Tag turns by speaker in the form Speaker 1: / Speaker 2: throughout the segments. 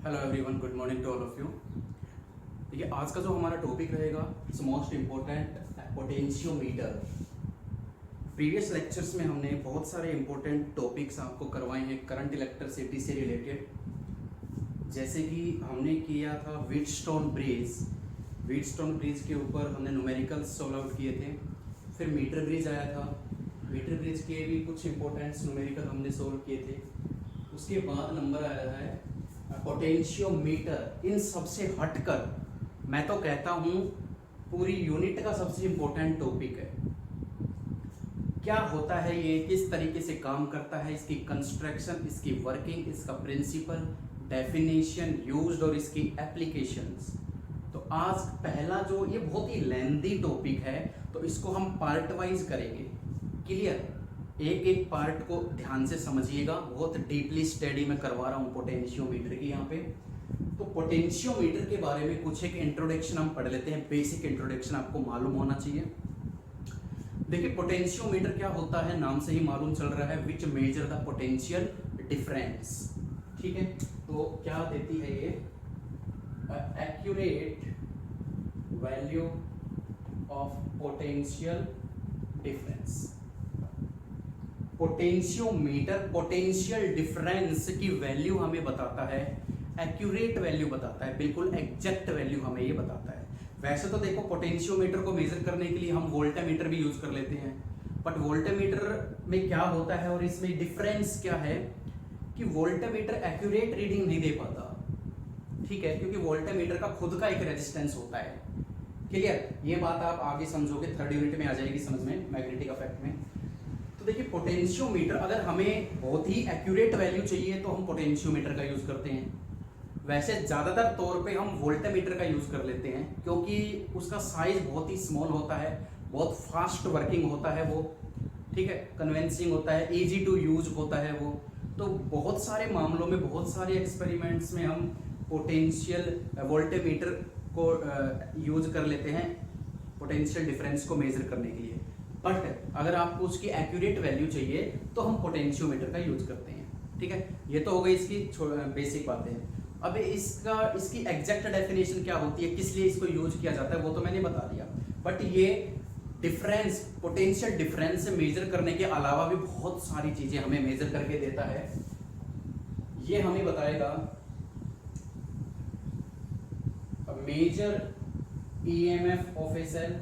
Speaker 1: Hello everyone, good morning to all of you. देखिए, आज का जो हमारा टॉपिक रहेगा it's most important, potentiometer. Previous lectures में हमने बहुत सारे इम्पोर्टेंट टॉपिक्स आपको करवाए हैं करंट इलेक्ट्रिसिटी से रिलेटेड। जैसे कि हमने किया था व्हीटस्टोन ब्रिज के ऊपर हमने न्यूमेरिकल्स सॉल्व आउट किए थे। फिर मीटर ब्रिज आया था, मीटर ब्रिज के भी कुछ इंपॉर्टेंट न्यूमेरिकल हमने सॉल्व किए थे। उसके बाद नंबर आया है पोटेंशियोमीटर। इन सबसे हटकर मैं तो कहता हूं पूरी यूनिट का सबसे इंपॉर्टेंट टॉपिक है। क्या होता है ये, किस तरीके से काम करता है, इसकी कंस्ट्रक्शन, इसकी वर्किंग, इसका प्रिंसिपल, डेफिनेशन, यूज्ड और इसकी एप्लीकेशंस। तो आज पहला जो ये बहुत ही लेंथी टॉपिक है तो इसको हम पार्ट वाइज करेंगे। क्लियर? एक एक पार्ट को ध्यान से समझिएगा, बहुत डीपली स्टडी में करवा रहा हूँ पोटेंशियोमीटर की यहाँ पे। तो पोटेंशियोमीटर के बारे में कुछ एक इंट्रोडक्शन हम पढ़ लेते हैं। बेसिक इंट्रोडक्शन आपको मालूम होना चाहिए। देखिए, पोटेंशियोमीटर क्या होता है, नाम से ही मालूम चल रहा है, विच मेजर द पोटेंशियल डिफरेंस। ठीक है, तो क्या देती है ये, accurate value of potential difference. Potentiometer potential difference की वैल्यू हमें बताता है, एक्यूरेट वैल्यू बताता है, बिल्कुल एग्जैक्ट वैल्यू हमें ये बताता है। वैसे तो देखो, पोटेंशियोमीटर को मेजर करने के लिए हम वोल्टामीटर भी यूज कर लेते हैं, बट वोल्टामीटर में क्या होता है और इसमें डिफरेंस क्या है कि वोल्टामीटर एक्यूरेट रीडिंग नहीं दे पाता। ठीक है, क्योंकि वोल्टामीटर का खुद का एक रेजिस्टेंस होता है। क्लियर? ये बात आप आगे समझोगे, थर्ड यूनिट में आ जाएगी समझ में, मैग्नेटिक इफेक्ट में। तो देखिए, पोटेंशियोमीटर अगर हमें बहुत ही एक्यूरेट वैल्यू चाहिए तो हम पोटेंशियोमीटर का यूज करते हैं। वैसे ज्यादातर तौर पे हम वोल्टामीटर का यूज कर लेते हैं क्योंकि उसका साइज बहुत ही स्मॉल होता है, बहुत फास्ट वर्किंग होता है वो। ठीक है, कन्वेंसिंग होता है, इजी टू यूज होता है वो। तो बहुत सारे मामलों में, बहुत सारे एक्सपेरिमेंट्स में हम पोटेंशियल वोल्टामीटर को यूज कर लेते हैं पोटेंशियल डिफरेंस को मेजर करने के लिए। बट अगर आपको उसकी एक्यूरेट वैल्यू चाहिए तो हम पोटेंशियोमीटर का यूज करते हैं। ठीक है, ये तो हो गई इसकी बेसिक बातें। अब इसकी एग्जैक्ट डेफिनेशन क्या होती है, किस लिए इसको यूज किया जाता है, वो तो मैंने बता दिया। बट ये डिफरेंस, पोटेंशियल डिफरेंस मेजर करने के अलावा भी बहुत सारी चीजें हमें मेजर करके देता है। ये हमें बताएगा measure EMF of a cell,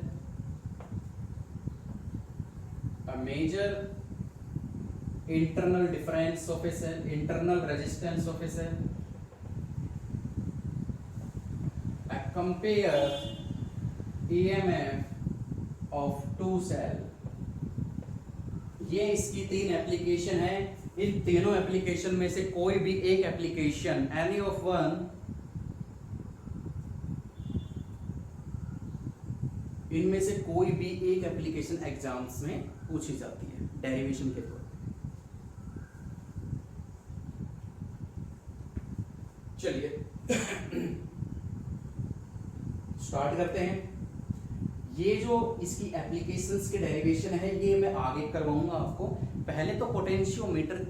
Speaker 1: measure internal difference of a cell, internal resistance of a cell, compare EMF of two cell। ये इसकी तीन एप्लीकेशन है। इन तीनों एप्लीकेशन में से कोई भी एक एप्लीकेशन, एनी ऑफ वन, इनमें से कोई भी एक एप्लीकेशन एग्जाम्स में पूछी जाती है डेरिवेशन के तौर पे। चलिए स्टार्ट करते हैं। ये जो इसकी एप्लीकेशंस के डेरिवेशन है ये मैं आगे करवाऊंगा आपको। पहले तो पोटेंशियोमीटर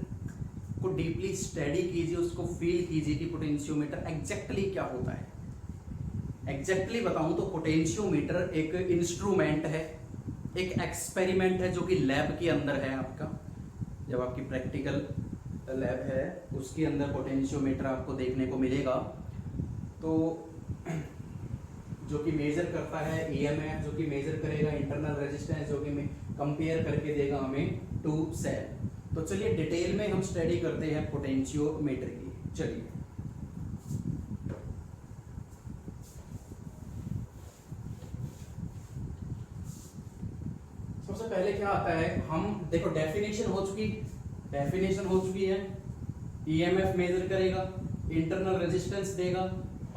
Speaker 1: को डीपली स्टडी कीजिए, उसको फील कीजिए कि पोटेंशियोमीटर एग्जैक्टली क्या होता है। एग्जैक्टली बताऊं तो पोटेंशियोमीटर एक इंस्ट्रूमेंट है, एक एक्सपेरिमेंट है जो कि लैब के अंदर है। आपका जब आपकी प्रैक्टिकल लैब है उसके अंदर पोटेंशियोमीटर आपको देखने को मिलेगा। तो जो कि मेजर करता है ईएमएफ, जो कि मेजर करेगा इंटरनल रेजिस्टेंस, जो कि कंपेयर करके देगा हमें टू सेल। तो चलिए डिटेल में हम स्टडी करते हैं पोटेंशियोमीटर की। चलिए, सबसे पहले क्या आता है, हम देखो डेफिनेशन हो चुकी है। ईएमएफ मेजर करेगा, इंटरनल रेजिस्टेंस देगा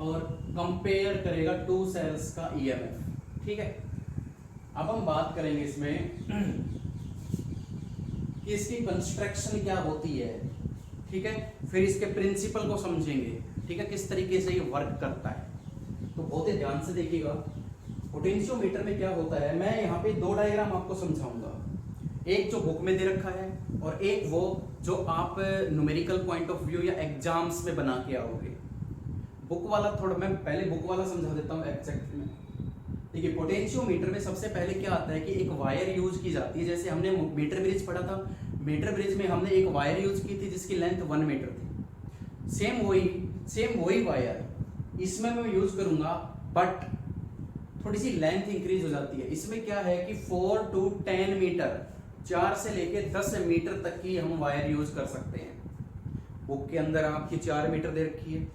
Speaker 1: और कंपेयर करेगा टू सेल्स का ईएमएफ। ठीक है, अब हम बात करेंगे इसमें कि इसकी कंस्ट्रक्शन क्या होती है। ठीक है, फिर इसके प्रिंसिपल को समझेंगे। ठीक है, किस तरीके से ये वर्क करता है। तो बहुत ही ध्यान से देखिएगा पोटेंशियोमीटर में क्या होता है। मैं यहाँ पे दो डायग्राम आपको समझाऊंगा, एक जो बुक में दे रखा है और एक वो जो आप न्यूमेरिकल पॉइंट ऑफ व्यू या एग्जाम्स में बना के आओगे। बुक वाला थोड़ा मैं पहले बुक वाला समझा देता हूँ एग्जैक्ट में। देखिए पोटेंशियोमीटर में सबसे पहले क्या आता है कि एक वायर यूज की जाती है। जैसे हमने मीटर ब्रिज पढ़ा था, मीटर ब्रिज में हमने एक वायर यूज की थी जिसकी लेंथ 1 मीटर थी। सेम वही वायर इसमें मैं यूज करूंगा, बट थोड़ी सी लेंथ इंक्रीज हो जाती है। इसमें क्या है कि 4 to 10 मीटर, 4 से लेके 10 मीटर तक की हम वायर यूज कर सकते हैं। बुक के अंदर आपकी 4 मीटर दे रखी है,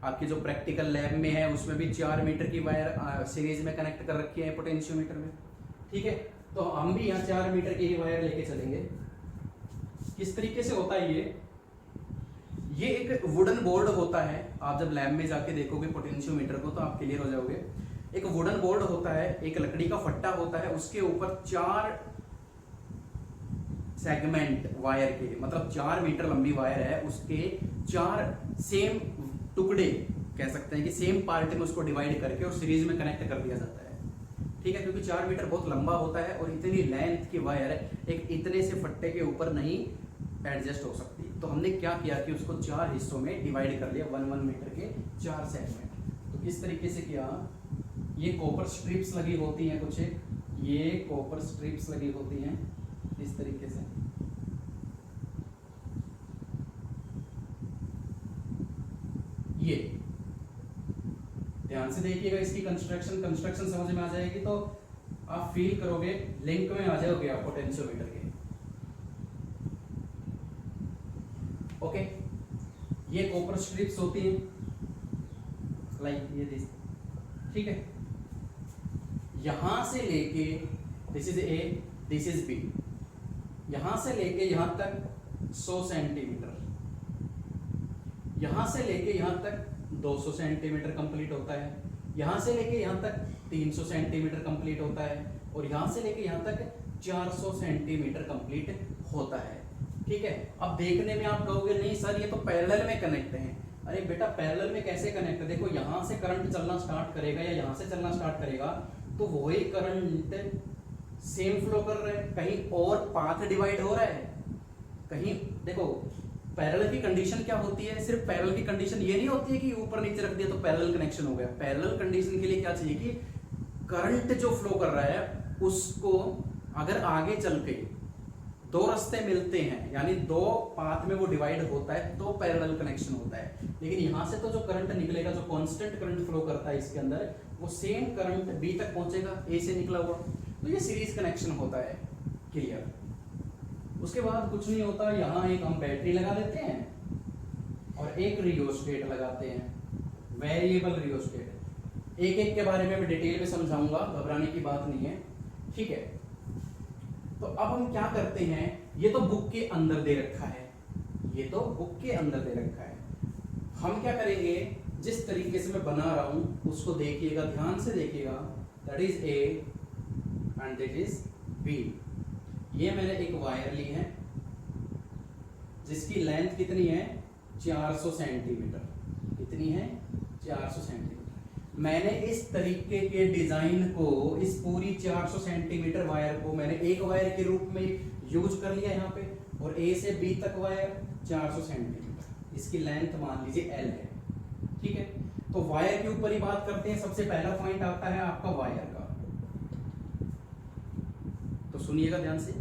Speaker 1: आपके जो प्रैक्टिकल लैब में है उसमें भी 4 मीटर की वायर सीरीज में कनेक्ट कर रखी है पोटेंशियोमीटर में। ठीक है, तो हम भी यहाँ 4 मीटर की ही वायर लेके चलेंगे। किस तरीके से होता है ये एक वुडन बोर्ड होता है। आप जब लैब में जाके देखोगे पोटेंशियोमीटर को तो आप क्लियर हो जाओगे। एक वुडन बोर्ड होता है, एक लकड़ी का फट्टा होता है, उसके ऊपर 4 सेगमेंट वायर के, मतलब 4 मीटर लंबी वायर है, उसके 4 सेम टुकड़े कह सकते हैं कि सेम पार्ट में उसको डिवाइड करके और सीरीज में कनेक्ट कर दिया जाता है। ठीक है, क्योंकि 4 मीटर बहुत लंबा होता है और इतनी लेंथ की वायर एक इतने से फट्टे के ऊपर नहीं एडजस्ट हो सकती। तो हमने क्या किया कि उसको 4 हिस्सों में डिवाइड कर लिया, 1 मीटर के 4 सेगमेंट। तो किस तरीके से किया, ये कॉपर स्ट्रिप्स लगी होती हैं कुछ, ये कॉपर स्ट्रिप्स लगी होती हैं इस तरीके से। ये ध्यान से देखिएगा, इसकी कंस्ट्रक्शन समझ में आ जाएगी तो आप फील करोगे, लिंक में आ जाओगे आप पोटेंशियोमीटर के। ओके, ये कॉपर स्ट्रिप्स होती हैं लाइक ये दिस। ठीक है, यहां से लेके this is A, this is B, यहां से लेके यहां तक 100 सेंटीमीटर, यहां से लेके यहां तक 200 सेंटीमीटर कंप्लीट होता है, यहां से लेके यहां तक 300 सेंटीमीटर कंप्लीट होता है, और यहां से लेके यहां तक 400 सेंटीमीटर कंप्लीट होता है। ठीक है, अब देखने में आप कहोगे नहीं सर ये तो पैरेलल में कनेक्ट हैं। अरे बेटा पैरेलल में कैसे कनेक्ट है, देखो यहां से करंट चलना स्टार्ट करेगा या यहां से चलना स्टार्ट करेगा तो वही करंट सेम फ्लो कर रहा है, कहीं और पाथ डिवाइड हो रहा है, कहीं देखो पैरेलल की कंडीशन क्या होती है, सिर्फ पैरेलल की कंडीशन ये नहीं होती है कि ऊपर नीचे रख दिया तो पैरेलल कनेक्शन हो गया। पैरेलल कंडीशन के लिए क्या चाहिए कि करंट जो फ्लो कर रहा है उसको अगर आगे चल के 2 रास्ते मिलते हैं, यानी 2 पाथ में वो डिवाइड होता है तो पैरेलल कनेक्शन होता है। लेकिन यहां से तो जो करंट निकलेगा, जो कांस्टेंट करंट फ्लो करता है इसके अंदर, वो सेम करंट बी तक पहुंचेगा, ए से निकला हुआ, तो ये सीरीज कनेक्शन होता है। क्लियर। उसके बाद कुछ नहीं होता, यहाँ एक हम बैटरी लगा देते हैं और एक रियोस्टेट लगाते हैं, वेरिएबल रियोस्टेट। एक एक के बारे में मैं डिटेल में समझाऊंगा, घबराने की बात नहीं है। ठीक है, तो अब हम क्या करते हैं, ये तो बुक के अंदर दे रखा है, ये तो बुक के अंदर दे रखा है। हम क्या करेंगे, जिस तरीके से मैं बना रहा हूं उसको देखिएगा, ध्यान से देखिएगा। That is A and that is B. ये मैंने एक वायर ली है जिसकी लेंथ कितनी है, 400 सेंटीमीटर। कितनी है, 400 सेंटीमीटर। मैंने इस तरीके के डिजाइन को, इस पूरी 400 सेंटीमीटर वायर को मैंने एक वायर के रूप में यूज कर लिया यहाँ पे, और ए से बी तक वायर 400 सेंटीमीटर, इसकी लेंथ मान लीजिए एल है। ठीक है, तो वायर के ऊपर ही बात करते हैं। सबसे पहला पॉइंट आता है आपका वायर का, तो सुनिएगा ध्यान से।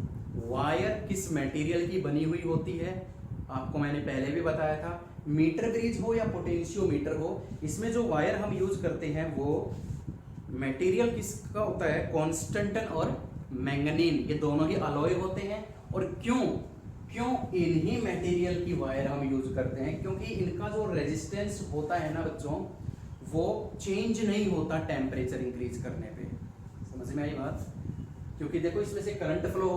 Speaker 1: वायर किस मटेरियल की बनी हुई होती है, आपको मैंने पहले भी बताया था। मीटर ब्रिज हो या पोटेंशियोमीटर हो, इसमें जो वायर हम यूज करते हैं वो मटेरियल किसका होता है, कांस्टेंटन और मैंगनीन, ये दोनों ही अलॉय होते हैं। और क्यों इन्हीं मटेरियल की वायर हम यूज करते हैं, क्योंकि इनका जो रेजिस्टेंस होता है ना बच्चों, वो चेंज नहीं होता टेम्परेचर इंक्रीज करने पे। समझ में आई बात? क्योंकि देखो इसमें से करंट फ्लो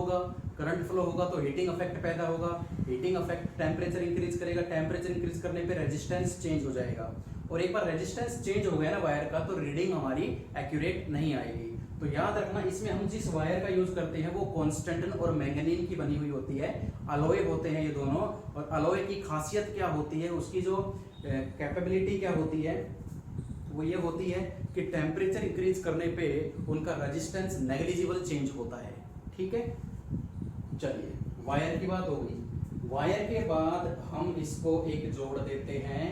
Speaker 1: होगा तो हीटिंग इफेक्ट पैदा होगा, हीटिंग इफेक्ट टेम्परेचर इंक्रीज करेगा, टेम्परेचर इंक्रीज करने पे रेजिस्टेंस चेंज हो जाएगा, और एक बार रेजिस्टेंस चेंज हो गया ना वायर का, तो रीडिंग हमारी एक्यूरेट नहीं आएगी। तो याद रखना, इसमें हम जिस वायर का यूज करते हैं वो कांस्टेंटन और मैंगनीन की बनी हुई होती है, अलॉय होते हैं ये दोनों। और अलॉय की खासियत क्या होती है, उसकी जो कैपेबिलिटी क्या होती है, वो ये होती है कि टेम्परेचर इंक्रीज करने पे उनका रेजिस्टेंस नेग्लिजिबल चेंज होता है। ठीक है, चलिए वायर की बात हो गई। वायर के बाद हम इसको एक जोड़ देते हैं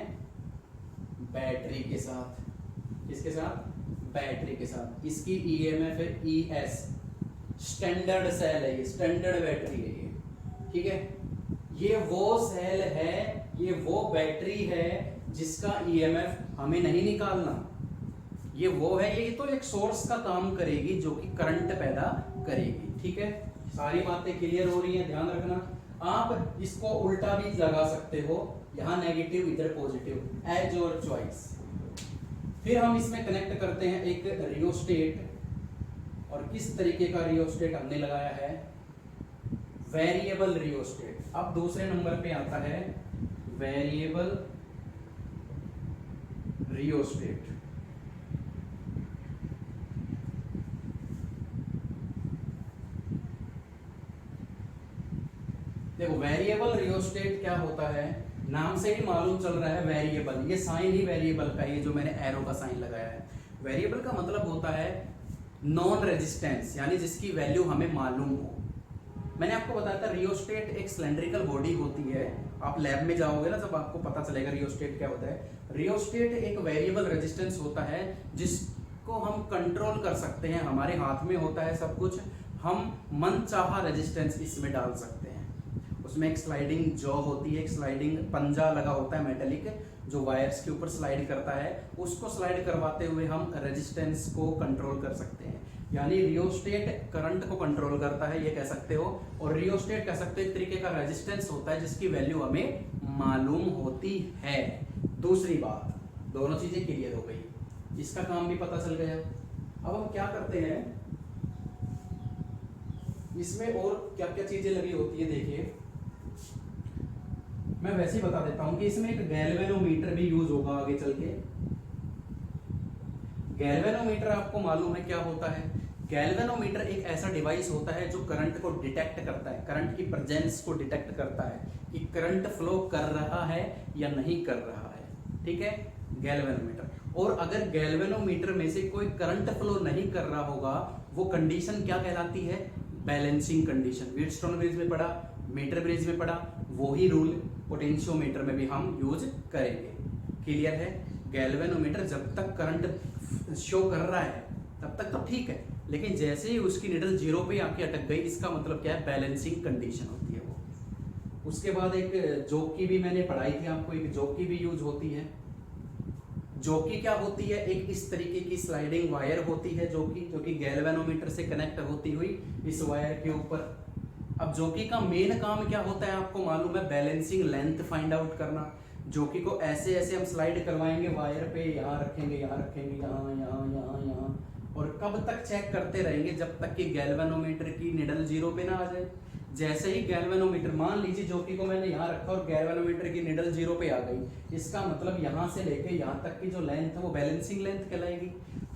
Speaker 1: बैटरी के साथ, किसके साथ? बैटरी के साथ। इसकी ईएमएफ है ES, स्टैंडर्ड सेल है ये, स्टैंडर्ड बैटरी है ये, ठीक है। ये वो सेल है, ये वो बैटरी है जिसका ईएमएफ हमें नहीं निकालना, ये वो है, ये तो एक सोर्स का काम करेगी जो कि करंट पैदा करेगी, ठीक है। सारी बातें क्लियर हो रही हैं, ध्यान रखना। आप इसको उल्टा भी लगा सकते हो, यहाँ नेगेटिव इधर पॉजिटिव, एज योर चॉइस। फिर हम इसमें कनेक्ट करते हैं एक रियोस्टेट, और किस तरीके का रियोस्टेट हमने लगाया है? Variable rheostat. अब दूसरे नंबर पे आता है वेरिएबल रियोस्टेट। देखो वेरिएबल रियोस्टेट क्या होता है, नाम से ही मालूम चल रहा है वेरिएबल, ये साइन ही वेरिएबल का, ये जो मैंने एरो का साइन लगाया है। वेरिएबल का मतलब होता है नॉन रेजिस्टेंस, यानी जिसकी वैल्यू हमें मालूम हो। मैंने आपको बताया था रियोस्टेट एक सिलेंड्रिकल बॉडी होती है, आप लैब में जाओगे ना जब आपको पता चलेगा रियोस्टेट क्या होता है। रियोस्टेट एक वेरिएबल रेजिस्टेंस होता है जिसको हम कंट्रोल कर सकते हैं, हमारे हाथ में होता है सब कुछ, हम मनचाहा रेजिस्टेंस इसमें डाल सकते हैं। उसमें एक स्लाइडिंग जॉ होती है, एक स्लाइडिंग पंजा लगा होता है मेटेलिक, जो वायर्स के ऊपर स्लाइड करता है, उसको स्लाइड करवाते हुए हम रेजिस्टेंस को कंट्रोल कर सकते हैं। यानी रियोस्टेट करंट को कंट्रोल करता है, ये कह सकते हो, और रियोस्टेट कह सकते हो एक तरीके का रेजिस्टेंस होता है जिसकी वैल्यू हमें मालूम होती है। दूसरी बात, दोनों चीजें क्लियर हो गई, इसका काम भी पता चल गया। अब हम क्या करते हैं, इसमें और क्या क्या चीजें लगी होती है, देखिए मैं वैसे ही बता देता हूं कि इसमें एक गैल्वेनोमीटर भी यूज होगा आगे चल के। गैल्वेनोमीटर आपको मालूम है क्या होता है? गैल्वेनोमीटर एक ऐसा डिवाइस होता है जो करंट को डिटेक्ट करता है, करंट की प्रेजेंस को डिटेक्ट करता है कि करंट फ्लो कर रहा है या नहीं कर रहा है, ठीक है, गैल्वेनोमीटर। और अगर गैल्वेनोमीटर में से कोई करंट फ्लो नहीं कर रहा होगा, वो कंडीशन क्या कहलाती है? Balancing condition. व्हीटस्टोन ब्रिज में पढ़ा, मीटर ब्रिज में पढ़ा, वही रूल पोटेंशियोमीटर में भी हम यूज करेंगे। क्लियर है? गैल्वेनोमीटर जब तक करंट शो कर रहा है तब तक तो ठीक है, लेकिन जैसे ही उसकी निडल जीरो पे आके अटक गई, इसका मतलब क्या है? बैलेंसिंग कंडीशन होती है वो। उसके बाद एक जोकी भी मैंने पढ़ाई थी आपको, एक जोकी भी यूज होती है। जोकी क्या होती है? एक इस तरीके की स्लाइडिंग वायर होती है जो कि गैल्वेनोमीटर से कनेक्ट होती हुई इस वायर के ऊपर। अब जोकी का मेन काम क्या होता है आपको मालूम है? बैलेंसिंग लेंथ फाइंड आउट करना। जोकी को ऐसे ऐसे हम स्लाइड करवाएंगे वायर पे, यहाँ रखेंगे, यहाँ रखेंगे, यहाँ यहाँ यहाँ यहाँ, और कब तक चेक करते रहेंगे? जब तक कि गैल्वेनोमीटर की निडल जीरो पे ना आ जाए। जैसे ही गैल्वेनोमीटर, मान लीजिए जोकी को मैंने यहाँ रखा और गैल्वेनोमीटर की निडल जीरो पे आ गई, इसका मतलब यहाँ से लेके यहाँ तक की जो लेंथ है वो बैलेंसिंग लेंथ कहलाएगी।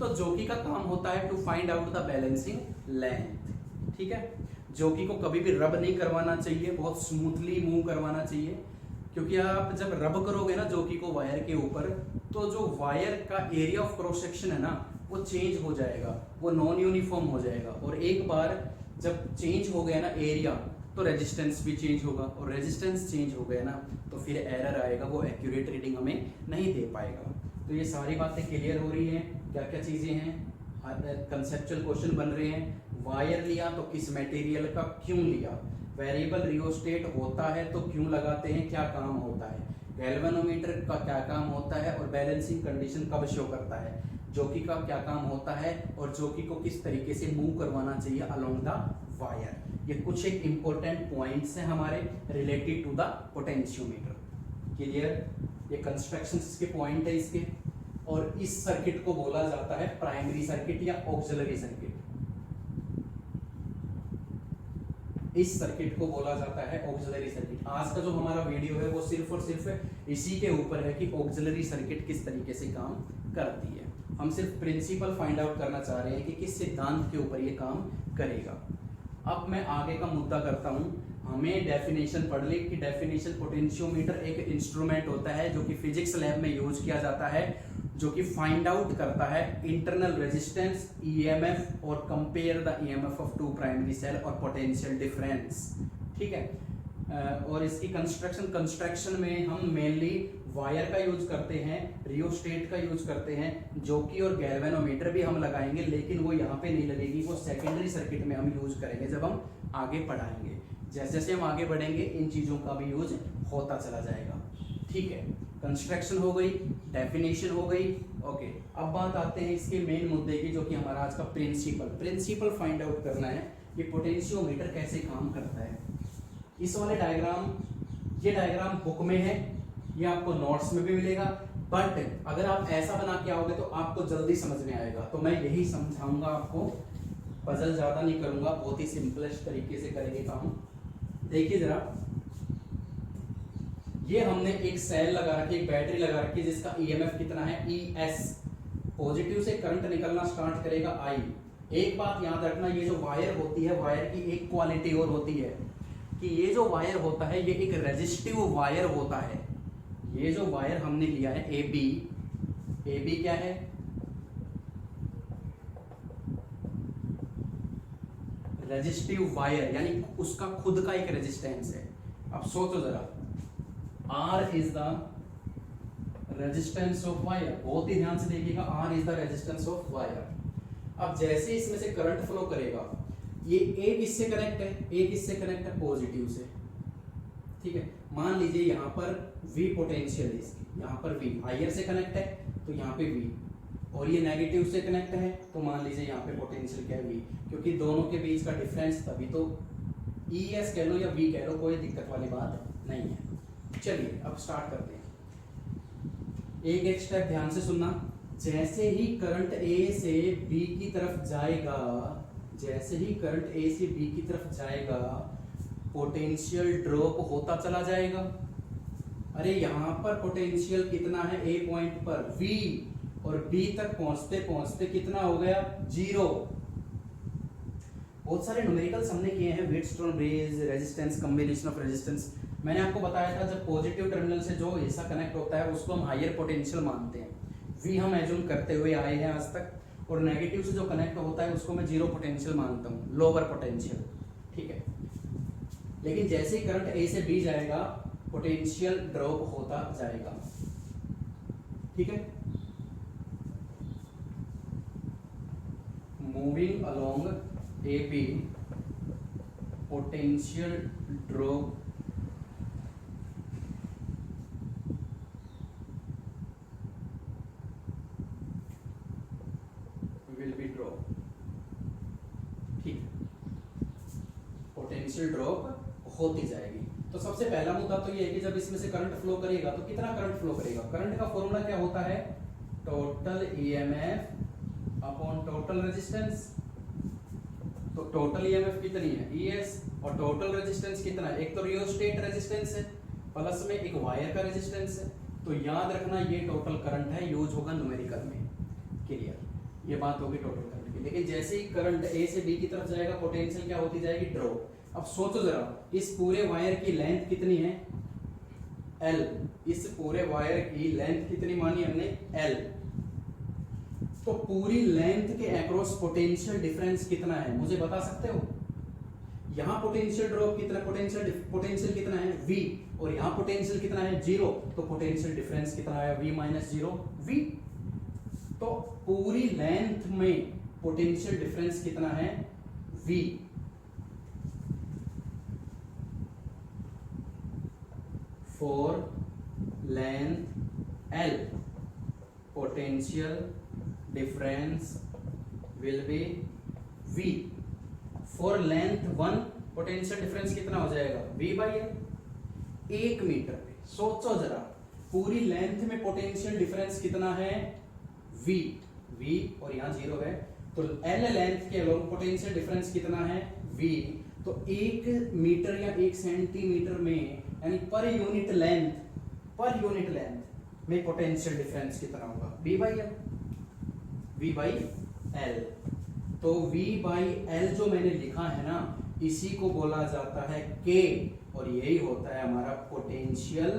Speaker 1: तो जोकी का काम होता है to find out the balancing length, ठीक है। जोकी को कभी भी रब नहीं करवाना चाहिए, बहुत स्मूथली मूव करवाना चाहिए, क्योंकि आप जब रब करोगे ना जोकी को वायर के ऊपर, तो जो वायर का एरिया ऑफ क्रॉस सेक्शन है ना, वो चेंज हो जाएगा, वो नॉन यूनिफॉर्म हो जाएगा। और एक बार जब चेंज हो गया ना एरिया, तो रेजिस्टेंस भी चेंज होगा, और रेजिस्टेंस चेंज हो गया ना तो फिर एरर आएगा, वो एक्यूरेट रीडिंग हमें नहीं दे पाएगा। तो ये सारी बातें क्लियर हो रही हैं, क्या क्या चीज़ें हैं, कंसेप्चुअल क्वेश्चन बन रहे हैं। वायर लिया तो किस मटेरियल का, क्यों लिया, वेरिएबल रियोस्टेट होता है तो क्यों लगाते हैं, क्या काम होता है, गैल्वेनोमीटर का क्या काम होता है, और बैलेंसिंग कंडीशन कब शो करता है, जोकी का क्या काम होता है, और जोकी को किस तरीके से मूव करवाना चाहिए अलोंग द वायर। ये कुछ एक इंपॉर्टेंट पॉइंट्स हैं हमारे related to the potentiometer. Clear? ये कंस्ट्रक्शंस के पॉइंट है इसके। और इस सर्किट को बोला जाता है प्राइमरी सर्किट या ऑक्सिलरी सर्किट। इस सर्किट को बोला जाता है ऑक्सिलरी सर्किट। आज का जो हमारा वीडियो है वो सिर्फ और सिर्फ इसी के ऊपर है कि ऑक्सिलरी सर्किट किस तरीके से काम करती है। हम सिर्फ प्रिंसिपल फाइंड आउट करना चाह रहे हैं कि किस सिद्धांत के ऊपर ये काम करेगा। अब मैं आगे का मुद्दा करता हूं। हमें डेफिनेशन पढ़ ली कि डेफिनेशन, पोटेंशियोमीटर एक इंस्ट्रूमेंट होता है जो कि फिजिक्स लैब में यूज किया जाता है, जो कि फाइंड आउट करता है इंटरनल रेजिस्टेंस, ईएमएफ, और compare the EMF of two primary cell और पोटेंशियल डिफरेंस। ठीक है, और इसकी कंस्ट्रक्शन में हम मेनली वायर का यूज करते हैं, रियोस्टेट का यूज करते हैं, जॉकी और गैल्वेनोमीटर भी हम लगाएंगे, लेकिन वो यहाँ पे नहीं लगेगी, वो सेकेंडरी सर्किट में हम यूज करेंगे जब हम आगे पढ़ाएंगे। जैसे जैसे हम आगे बढ़ेंगे इन चीजों का भी यूज होता चला जाएगा। ठीक है, कंस्ट्रक्शन हो गई, डेफिनेशन हो गई। ओके, अब बात आते हैं इसके मेन मुद्दे की, जो कि हमारा आज का प्रिंसिपल फाइंड आउट करना है कि पोटेंशियोमीटर कैसे काम करता है। इस वाले डायग्राम, ये डायग्राम बुक में है, ये आपको नोट्स में भी मिलेगा, बट अगर आप ऐसा बना के आओगे तो आपको जल्दी समझ में आएगा। तो मैं यही समझाऊंगा आपको, पजल ज्यादा नहीं करूंगा, बहुत ही सिंपलेस्ट तरीके से करेंगे काम। देखिए जरा, ये हमने एक सेल लगा रखी, एक बैटरी लगा रखी है जिसका ईएमएफ कितना है, ES। पॉजिटिव से करंट निकलना स्टार्ट करेगा I। एक बात याद रखना, ये जो वायर होती है, वायर की एक क्वालिटी और होती है कि ये जो वायर होता है ये एक रेजिस्टिव वायर होता है। ये जो वायर हमने लिया है AB क्या है, रेजिस्टिव वायर, यानी उसका खुद का एक रेजिस्टेंस है। अब सोचो जरा, R is the resistance of wire, बहुत ही ध्यान से देखिएगा, R is the resistance of wire. अब जैसे इसमें से करंट फ्लो करेगा, ये एक इससे कनेक्ट है, एक इससे कनेक्ट है पॉजिटिव से। ठीक है, मान लीजिए यहाँ पर V पोटेंशियल है इसकी, यहाँ पर V हायर से कनेक्ट है तो यहाँ पे V, और ये नेगेटिव से कनेक्ट है तो मान लीजिए यहाँ पे पोटेंशियल क्या है V, क्योंकि दोनों के बीच का डिफरेंस, तभी तो ES कह लो या V कह लो, कोई दिक्कत वाली बात नहीं है। चलिए अब स्टार्ट करते हैं, एक एक स्टेप ध्यान से सुनना। जैसे ही करंट A से B की तरफ जाएगा, जैसे ही करंट A से B की तरफ जाएगा, पोटेंशियल ड्रॉप होता चला जाएगा। अरे यहाँ पर पोटेंशियल कितना है A पॉइंट पर V, और B तक पहुंचते पहुंचते कितना हो गया, 0। बहुत सारे न्यूमेरिकल्स हमने किए हैं, Wheatstone bridge, resistance, combination of resistance. मैंने आपको बताया था जब पॉजिटिव टर्मिनल से जो हिस्सा कनेक्ट होता है उसको हम हायर पोटेंशियल मानते हैं, V हम एज्यूम करते हुए आए हैं आज तक, और नेगेटिव से जो कनेक्ट होता है उसको मैं 0 पोटेंशियल मानता हूँ, लोअर पोटेंशियल। ठीक है, लेकिन जैसे ही करंट A से B जाएगा पोटेंशियल ड्रॉप होता जाएगा। ठीक है, moving along AB, potential drop will be drop. ठीक, पोटेंशियल ड्रॉप होती जाएगी। तो सबसे पहला मुद्दा तो ये है कि जब इसमें से करंट फ्लो करेगा तो कितना करंट फ्लो करेगा। करंट का फॉर्मूला क्या होता है, total EMF upon total resistance. तो टोटल EMF कितनी है, ES, और टोटल रेजिस्टेंस कितना है, एक तो रियोस्टेट रेजिस्टेंस है प्लस में एक वायर का रेजिस्टेंस है। तो याद रखना ये टोटल करंट है, यूज होगा न्यूमेरिकल में। क्लियर, ये बात होगी टोटल करंट की। लेकिन जैसे ही करंट A से B की तरफ जाएगा पोटेंशियल क्या होती जाएगी, ड्रॉप। अब सोचो जरा, इस पूरे वायर की लेंथ कितनी है, L। इस पूरे वायर की लेंथ कितनी मानी हमने, L। तो पूरी लेंथ के अक्रॉस पोटेंशियल डिफरेंस कितना है, मुझे बता सकते हो। यहाँ पोटेंशियल ड्रॉप कितना, पोटेंशियल कितना है V, और यहाँ पोटेंशियल कितना है 0, तो पोटेंशियल डिफरेंस कितना है V माइनस 0 V। तो पूरी लेंथ में पोटेंशियल डिफरेंस कितना है V। For length L potential difference will be V। For length 1 potential difference कितना हो जाएगा, V बाई L। 1 मीटर पे सोचो जरा, पूरी लेंथ में पोटेंशियल डिफरेंस कितना है V, और यहाँ 0 है, तो L लेंथ के अलोंग पोटेंशियल डिफरेंस कितना है V। तो 1 मीटर या 1 सेंटीमीटर में, यानी पर यूनिट लेंथ में पोटेंशियल डिफरेंस कितना होगा, V बाई L। तो V बाई L जो मैंने लिखा है ना, इसी को बोला जाता है K, और यही होता है हमारा potential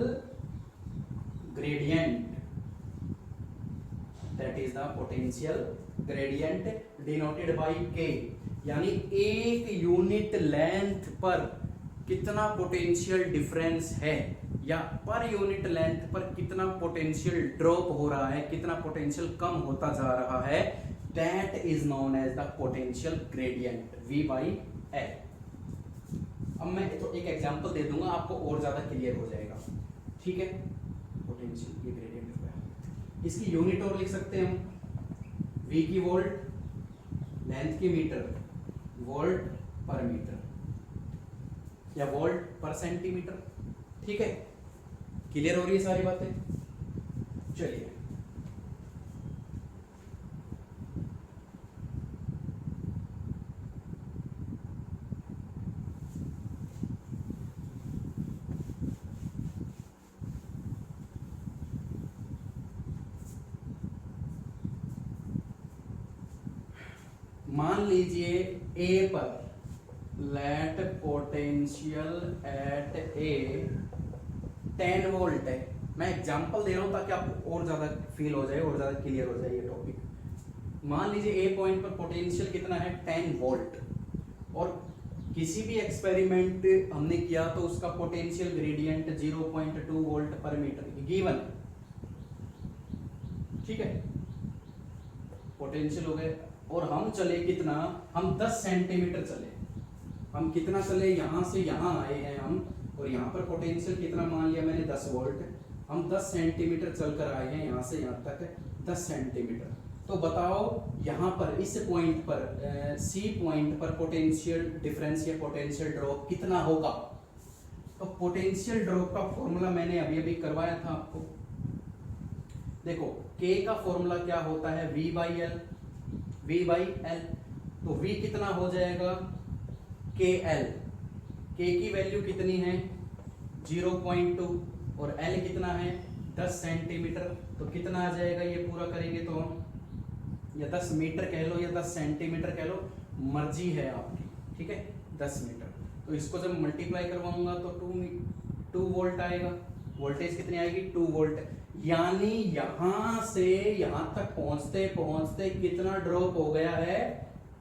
Speaker 1: gradient. That is the potential gradient denoted by K। यानी 1 यूनिट लेंथ पर कितना पोटेंशियल डिफरेंस है या पर यूनिट लेंथ पर कितना पोटेंशियल ड्रॉप हो रहा है, कितना पोटेंशियल कम होता जा रहा है, that is known as the potential gradient V by L। अब मैं तो एक एग्जांपल दे दूंगा, आपको और ज्यादा क्लियर हो जाएगा। ठीक है, पोटेंशियल ये ग्रेडियंट हो गया, इसकी यूनिट और लिख सकते हैं हम, V की वोल्ट, लेंथ की मीटर, वोल्ट पर मीटर या वोल्ट पर सेंटीमीटर। ठीक है, क्लियर हो रही है सारी बातें? चलिए मान लीजिए A पर let potential at A 10 volt है। मैं एग्जांपल दे रहा हूं ताकि आपको और ज्यादा फील हो जाए और ज्यादा क्लियर हो जाए ये टॉपिक। मान लीजिए A पॉइंट पर पोटेंशियल कितना है 10 वोल्ट, और किसी भी एक्सपेरिमेंट हमने किया तो उसका पोटेंशियल ग्रेडियंट 0.2 वोल्ट पर मीटर गिवन। ठीक है, पोटेंशियल हो गए और हम चले कितना, हम 10 सेंटीमीटर चले। हम कितना चले, यहां से यहां आए हैं हम, और यहां पर पोटेंशियल कितना मान लिया मैंने 10 वोल्ट। हम 10 सेंटीमीटर चलकर आए हैं यहां से यहां तक 10 सेंटीमीटर। तो बताओ यहां पर इस पॉइंट पर C पॉइंट पर पोटेंशियल डिफरेंस या पोटेंशियल ड्रॉप कितना होगा। तो पोटेंशियल ड्रॉप का फॉर्मूला मैंने अभी अभी करवाया था आपको। देखो K का फॉर्मूला क्या होता है, V बाई L। तो V कितना हो जाएगा KL, K की वैल्यू कितनी है 0.2 और L कितना है 10 सेंटीमीटर। तो कितना आ जाएगा ये पूरा करेंगे तो हम, या 10 मीटर कह लो या 10 सेंटीमीटर कह लो, मर्जी है आपकी। ठीक है, 10 मीटर। तो इसको जब मल्टीप्लाई करवाऊंगा तो 2 वोल्ट आएगा। वोल्टेज कितनी आएगी 2 वोल्ट। यानी यहां से यहां तक पहुंचते पहुंचते कितना ड्रॉप हो गया है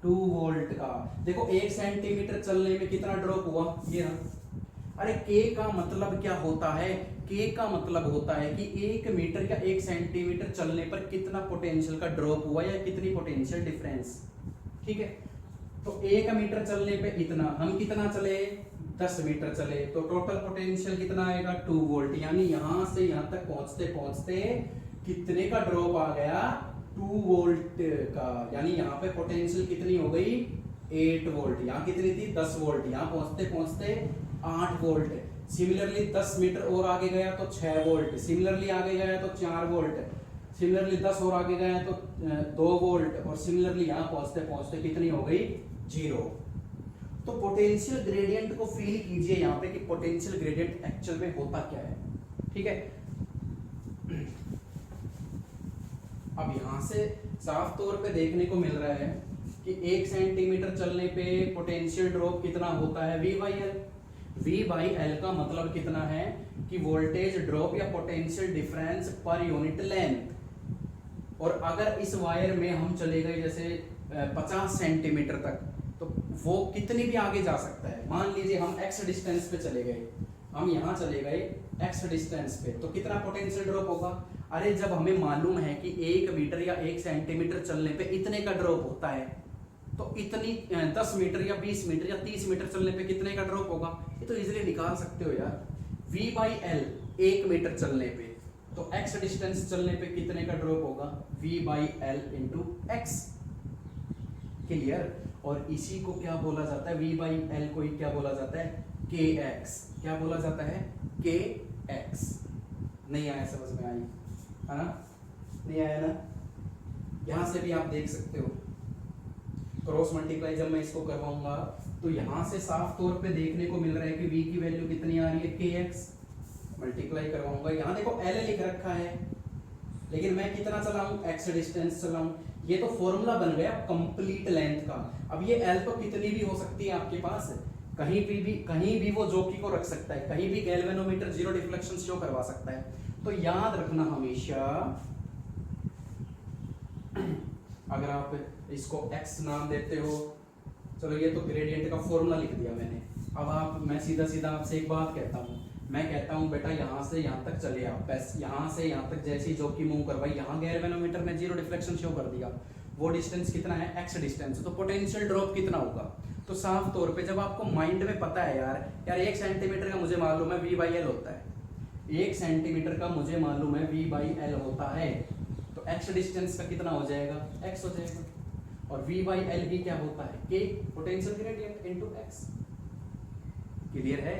Speaker 1: 2 वोल्ट का। देखो 1 सेंटीमीटर चलने में कितना ड्रॉप हुआ, ये रहा। अरे K का मतलब क्या होता है, K का मतलब होता है कि 1 मीटर या 1 सेंटीमीटर चलने पर कितना पोटेंशियल का ड्रॉप हुआ या कितनी पोटेंशियल डिफरेंस। ठीक है, तो 1 मीटर चलने पे इतना, हम कितना चले 10 मीटर चले, तो टोटल पोटेंशियल कितना आएगा 2 वोल्ट। यानी यहां से यहां तक पहुंचते पहुंचते कितने का ड्रॉप आ गया 2 वोल्ट का। यानी यहाँ पे पोटेंशियल कितनी हो गई 8 वोल्ट, यहाँ कितनी थी 10 वोल्ट, यहाँ पहुंचते पहुंचते 8 वोल्ट। सिमिलरली 10 मीटर और आगे गया तो 6 वोल्ट, सिमिलरली आगे गया तो 4 वोल्ट, सिमिलरली 10 और आगे गया तो 2 वोल्ट, और सिमिलरली यहाँ पहुंचते पहुंचते कितनी हो गई 0। तो पोटेंशियल ग्रेडियंट को फील कीजिए यहाँ पे कि पोटेंशियल ग्रेडियंट एक्चुअल में होता क्या है। ठीक है, अब यहां से साफ तौर पे देखने को मिल रहा है कि 1 सेंटीमीटर चलने पे पोटेंशियल ड्रॉप कितना होता है V by L। V by L का मतलब कितना है कि वोल्टेज ड्रॉप या potential difference per unit length. और अगर इस वायर में हम चले गए जैसे 50 सेंटीमीटर तक, तो वो कितनी भी आगे जा सकता है। मान लीजिए हम x डिस्टेंस पे चले गए, हम यहाँ चले गए x डिस्टेंस पे, तो कितना पोटेंशियल ड्रॉप होगा। अरे जब हमें मालूम है कि 1 मीटर या 1 सेंटीमीटर चलने पे इतने का ड्रॉप होता है, तो इतनी 10 मीटर या 20 मीटर या 30 मीटर चलने पे कितने का ड्रॉप होगा, ये तो इजीली निकाल सकते हो यार। V बाई L 1 मीटर चलने पे, तो x डिस्टेंस चलने पे कितने का ड्रॉप होगा V by L into x। Clear. और इसी को क्या बोला जाता है, V बाई L को ही क्या बोला जाता है kx। क्या बोला जाता है kx। नहीं आया समझ में, आई है ना, नहीं आया ना। यहां से भी आप देख सकते हो क्रॉस मल्टीप्लाई जब मैं इसको करवाऊंगा तो यहां से साफ तौर पे देखने को मिल रहा है कि v की वैल्यू कितनी आ रही है kx। मल्टीप्लाई करवाऊंगा, यहां देखो l लिख रखा है, लेकिन मैं कितना चलाऊं x डिस्टेंस चलाऊं। ये तो फॉर्मूला बन गया कंप्लीट लेंथ का। अब ये l तो कितनी भी हो सकती है आपके पास, कहीं भी वो जोकी को रख सकता है, कहीं भी गैल्वेनोमीटर जीरो डिफ्लेक्शन शो करवा सकता है। तो याद रखना हमेशा, अगर आप इसको x नाम देते हो, चलो ये तो ग्रेडियंट का फॉर्मूला लिख दिया मैंने, अब आप, मैं सीधा सीधा आपसे एक बात कहता हूँ, मैं कहता हूँ बेटा यहाँ से यहाँ तक चले आप, बस यहाँ से यहाँ तक जैसी जॉब की मूव करवाई, यहाँ गैल्वेनोमीटर ने जीरो डिफ्लेक्शन शो कर दिया, वो डिस्टेंस कितना है, एक्स डिस्टेंस, तो पोटेंशियल ड्रॉप कितना होगा। तो साफ तौर पे जब आपको माइंड में पता है यार 1 सेंटीमीटर का मुझे मालूम है V/L होता है, 1 सेंटीमीटर का मुझे मालूम है V/L होता है, तो एक्स डिस्टेंस का कितना हो जाएगा, एक्स हो जाएगा, और V/L भी क्या होता है, K potential gradient into x. Clear है।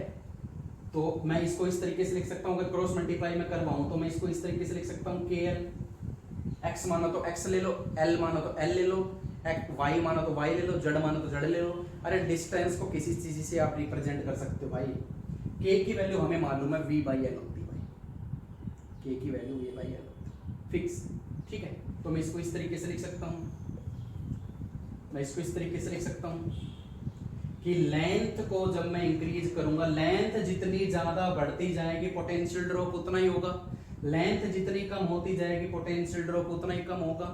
Speaker 1: तो मैं इसको इस तरीके से लिख सकता हूँ, अगर क्रॉस मल्टीप्लाई में करवाऊं तो मैं इसको इस तरीके से लिख सकता हूँ, KL, x मानो तो x ले लो, L मानो तो L ले लो, y मानो तो y ले लो, z मानो तो z ले लो। अरे डिस्टेंस को किसी चीज से आप रिप्रेजेंट कर सकते हो भाई। k की वैल्यू हमें मालूम है V/L होती है भाई, k की वैल्यू V/L फिक्स, ठीक है। तो मैं इसको इस तरीके से लिख सकता हूँ, मैं इसको इस तरीके से लिख सकता हूँ कि लेंथ को जब मैं इंक्रीज करूंगा, लेंथ जितनी ज्यादा बढ़ती जाएगी पोटेंशियल ड्रॉप उतना ही होगा, लेंथ जितनी कम होती जाएगी पोटेंशियल ड्रॉप उतना ही कम होगा।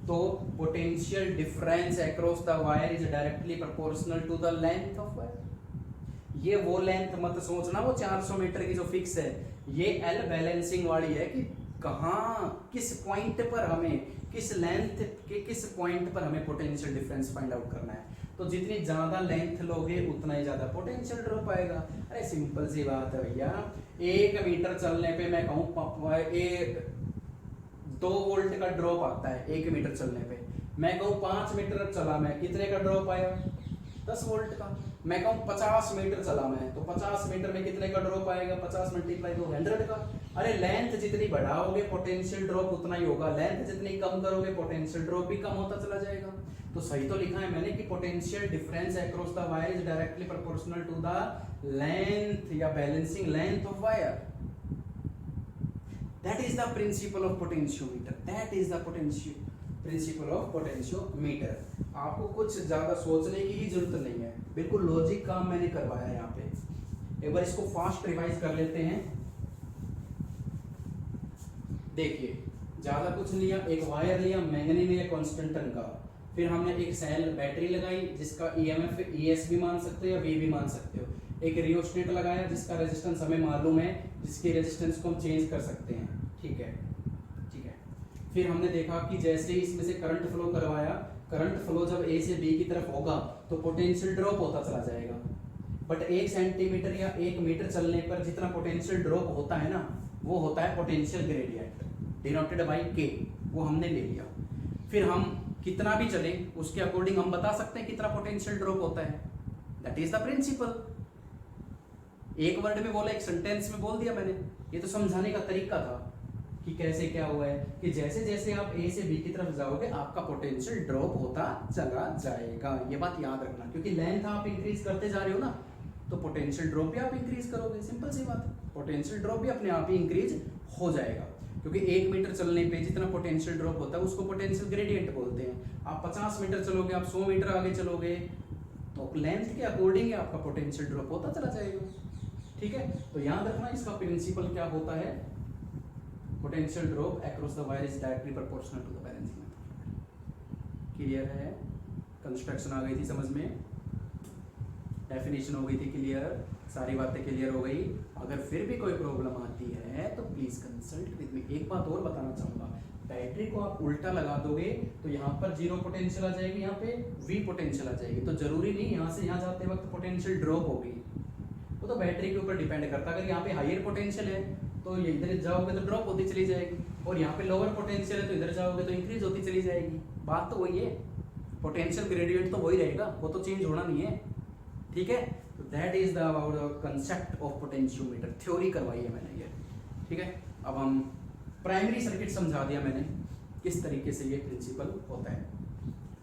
Speaker 1: तो potential difference across the wire is directly proportional to the length of wire. ये वो लेंथ मत सोचना वो 400 मीटर की जो फिक्स है, ये एल बैलेंसिंग वाली है कि कहाँ किस पॉइंट पर हमें, किस लेंथ के किस पॉइंट पर हमें पोटेंशियल डिफरेंस फाइंड आउट करना है। तो जितनी ज्यादा लेंथ लोगे उतना ही ज्यादा पोटेंशियल ड्रॉप आएगा। अरे सिंपल सी बात है भैया, 1 मीटर चलने पे मैं कहूँ 2 वोल्ट का ड्रॉप आता है 1 मीटर चलने पे, मैं कहूँ 5 मीटर चला मैं, कितने का ड्रॉप आया, 10 वोल्ट का। मैं कहूँ 50 मीटर चला मैं, तो 50 मीटर में कितने का ड्रॉप आएगा, 50 मल्टीप्लाई 2 100 का। अरे लेंथ जितनी बढ़ाओगे पोटेंशियल ड्रॉप उतना ही होगा, लेंथ जितनी कम करोगे पोटेंशियल ड्रॉप भी कम होता चला जाएगा। तो सही तो लिखा है मैंने कि potential difference across the wire is directly proportional to the length या balancing length of wire. That is the principle of potentiometer, that is the principle of potentiometer. आपको कुछ ज्यादा सोचने की ही जरूरत नहीं है, बिल्कुल लॉजिक काम मैंने करवाया है यहाँ पे। एक बार इसको फास्ट रिवाइज कर लेते हैं। देखिए ज्यादा कुछ लिया, एक वायर लिया मैंगनी में कांस्टेंट का, फिर हमने एक सेल बैटरी लगाई जिसका EMF ES भी मान सकते हो या V भी मान सकते हो, एक रियोस्टेट लगाया जिसका रेजिस्टेंस हमें मालूम है, जिसके रेजिस्टेंस को हम चेंज कर सकते हैं, ठीक है, ठीक है। फिर हमने देखा कि जैसे ही इसमें से करंट फ्लो करवाया, करंट फ्लो जब A से B की तरफ होगा तो पोटेंशियल ड्रॉप होता चला जाएगा, बट 1 सेंटीमीटर या 1 मीटर चलने पर जितना पोटेंशियल ड्रॉप होता है ना, वो होता है potential gradient denoted by K, वो हमने ले लिया। फिर हम कितना भी चले उसके अकॉर्डिंग हम बता सकते हैं कितना पोटेंशियल ड्रॉप होता है, दैट इज द प्रिंसिपल। एक वर्ड में बोला, एक सेंटेंस में बोल दिया मैंने, ये तो समझाने का तरीका था कि कैसे क्या हुआ है, कि जैसे जैसे आप A से B की तरफ जाओगे आपका पोटेंशियल ड्रॉप होता चला जाएगा। ये बात याद रखना, क्योंकि लेंथ आप इंक्रीज करते जा रहे हो ना, तो पोटेंशियल ड्रॉप भी आप इंक्रीज करोगे, सिंपल सी बात है, पोटेंशियल ड्रॉप भी अपने आप ही इंक्रीज हो जाएगा। क्योंकि 1 मीटर चलने पे जितना पोटेंशियल ड्रॉप होता है उसको पोटेंशियल ग्रेडियंट बोलते हैं। आप 50 मीटर चलोगे, आप 100 मीटर आगे चलोगे, तो लेंथ के अकॉर्डिंग आपका पोटेंशियल ड्रॉप होता चला जाएगा, ठीक है। तो याद रखना इसका प्रिंसिपल क्या होता है, potential drop across the wire is directly proportional to the balancing method. Clear है, कंस्ट्रक्शन आ गई थी समझ में, डेफिनेशन हो गई थी क्लियर, सारी बातें क्लियर हो गई। अगर फिर भी कोई प्रॉब्लम आती है तो प्लीज कंसल्ट विद मी। एक बात और बताना चाहूंगा, बैटरी को आप उल्टा लगा दोगे तो यहाँ पर 0 पोटेंशियल आ जाएगी, यहाँ पे V पोटेंशियल आ जाएगी, तो जरूरी नहीं यहाँ से यहाँ जाते वक्त पोटेंशियल ड्रॉप होगी, वो तो बैटरी के ऊपर डिपेंड करता है। अगर यहाँ पे हायर पोटेंशियल है तो ये इधर जाओगे तो ड्रॉप होती चली जाएगी, और यहाँ पे लोअर पोटेंशियल है तो इधर जाओगे तो इंक्रीज होती चली जाएगी। बात तो वही है, पोटेंशियल ग्रेडियंट तो वही रहेगा, वो तो चेंज होना नहीं है, ठीक है। तो that is the concept of potentiometer, theory करवाई है मैंने ये, ठीक है। अब हम प्राइमरी सर्किट समझा दिया मैंने किस तरीके से ये प्रिंसिपल होता है।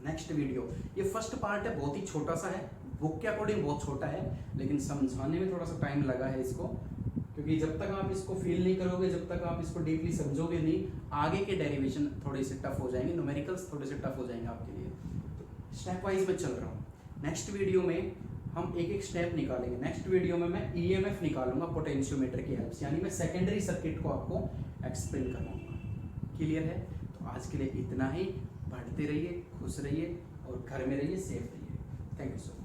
Speaker 1: नेक्स्ट वीडियो, ये फर्स्ट पार्ट है, बहुत ही छोटा सा है, बुक के अकॉर्डिंग बहुत छोटा है, लेकिन समझाने में थोड़ा सा टाइम लगा है इसको, क्योंकि जब तक आप इसको फील नहीं करोगे, जब तक आप इसको डीपली समझोगे नहीं, आगे के डेरिवेशन थोड़े से टफ हो जाएंगे, न्यूमेरिकल्स थोड़े से टफ हो जाएंगे आपके लिए। तो स्टेप वाइज में चल रहा हूँ, नेक्स्ट वीडियो में हम एक एक स्टेप निकालेंगे। नेक्स्ट वीडियो में मैं EMF निकालूंगा पोटेंशियोमीटर की हेल्प से, यानी मैं सेकेंडरी सर्किट को आपको एक्सप्लेन करवाऊंगा। क्लियर है, तो आज के लिए इतना ही, पढ़ते रहिए, खुश रहिए और घर में रहिए, सेफ रहिए। Thank you so much.